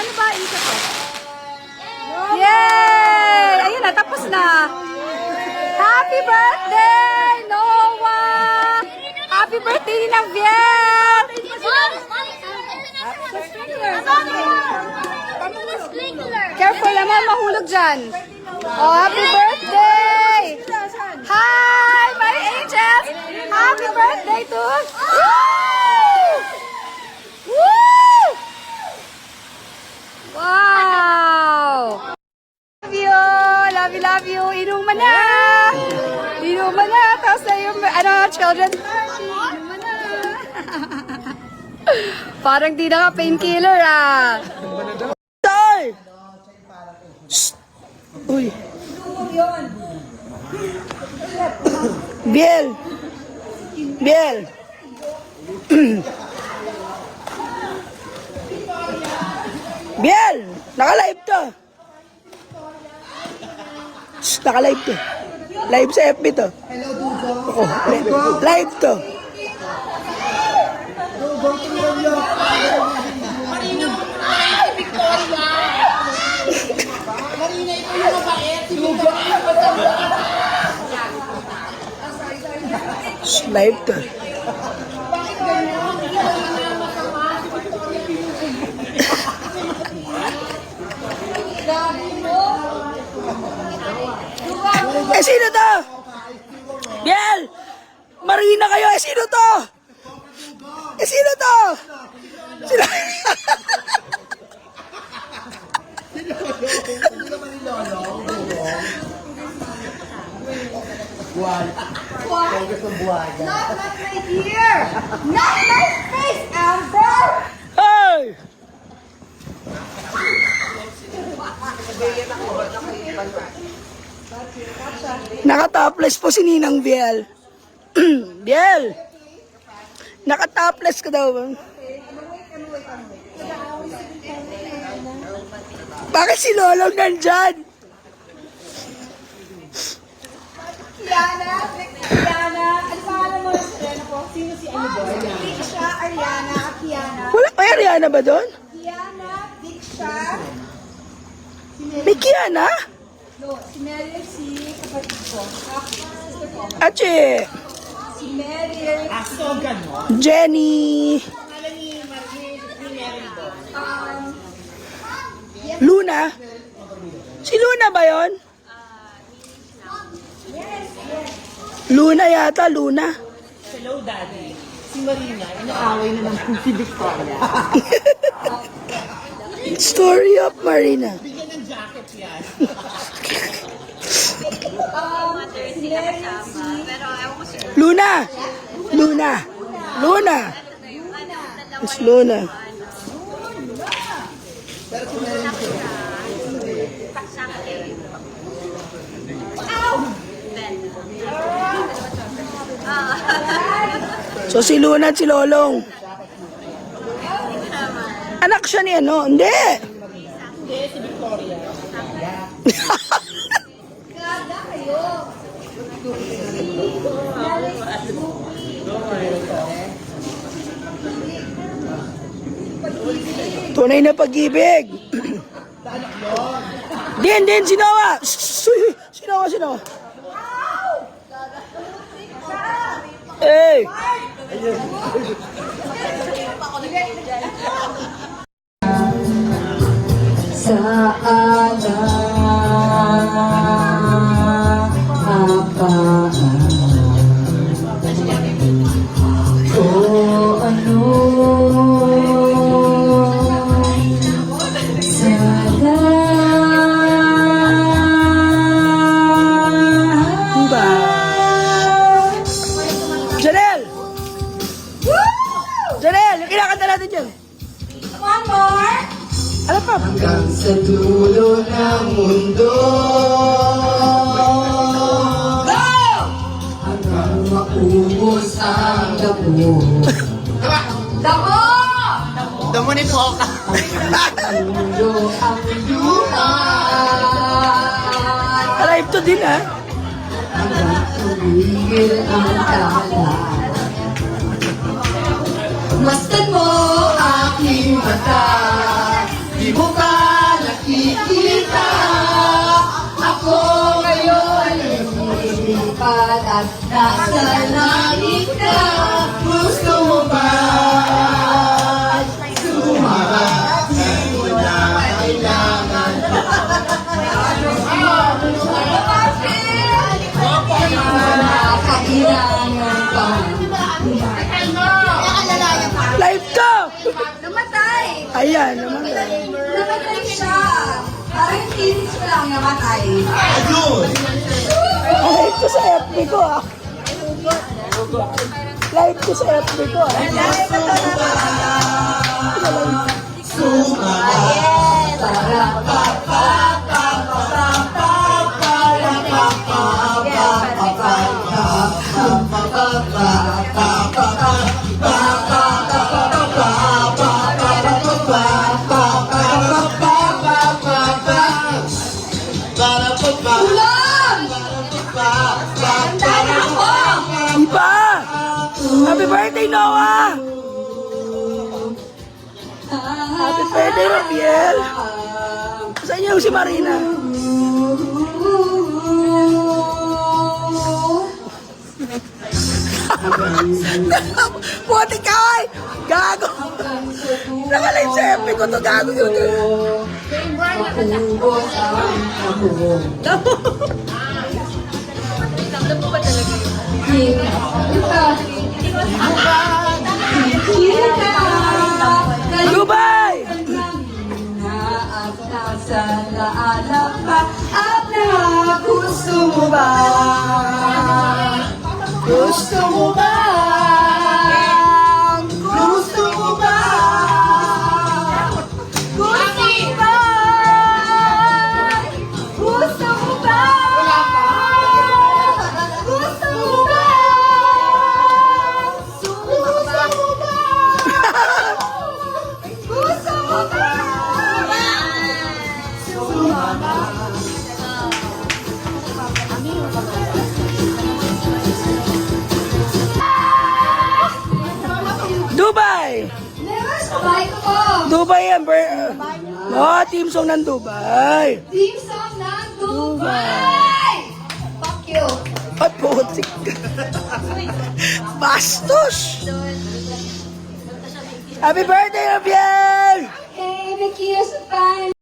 Ano ba? Isa ko. Yay! Ayun na, tapos na. Happy birthday, Noah! Happy birthday ni Naviel! Careful naman, mahulog dyan. Oh, happy birthday! Hi, my angels! Happy birthday to... Woo! Woo! Wow! Love you! Love you, love you! Inuman na! Inuman na! Tapos na yung, children party! Inuman na! Parang di na ka painkiller, ah! Tay! Shh! Uy! Biel! Biel! Biel! Naka-live to! Shh! Naka-live to! Live sa FB to! Oh, live to! Shh! Live to! Eh, sino to? Biel! Marina kayo! Eh, sino to? Eh, sino to? Sino? Not my ear! Not my face, Amber! Hey! Naka-topless po si Ninang Biel. Biel! Naka-topless ka daw ba? Bakit si Lolong nandyan? Kiana, ano pangalan mo? Sino si ano ba? Diksha, Ariana, Kiana. Wala pa Ariana ba doon? Kiana, Diksha. May Kiana? No, si Meryl, si kapatid ko. Sister ko. Ache! Si Meryl. Jenny! Luna? Si Luna ba yon? Luna yata, Luna. Hello, Daddy. Si Marina, inaaway na ng si Victoria. Story of Marina. Bigyan ng jacket yan. Luna! Luna! Luna! It's Luna. So si Luna at si Lolong. Anak siya ni ano? Hindi! Hindi, si Victoria. Kada kayo. Tunay na pag-ibig. Din, sinawa. Sinawa. Hey! Janelle, yung kinakanta natin dyan. One more. Ano pa? Hanggang sa dulo ng mundo. Go! Hanggang maubos ang damo. Damo! Damo ni Poca. Mundo ang lupa. Alive to din, ha? Hanggang tumigil ang tala. Masdan mo aking mata. Di mo pa yan, naman. Namatay siya. Parang feelings ko lang namatay. Live ko sa FB ko ah. Live ko sa FB ko ah. Ulam! Handa na ako! Iba! Happy birthday, Noah! Happy birthday, Rafael! Saan yung si Marina? Puti ka, oy! Gago! Nakalive sa FB ko to, gago yun. Dubai! Gusto mo ba? Gusto mo ba? Gusto mo ba? Gusto mo ba? Gusto mo ba? Gusto mo ba? Gusto mo ba? Gusto mo ba? Dubai! Never sabay ko po. Dubai yan, oh, team song ng Dubai. Team song ng Dubai! Fuck you! Ay, putik. Bastos! Happy birthday, Rafael! Hey, Vicky, you're so fine.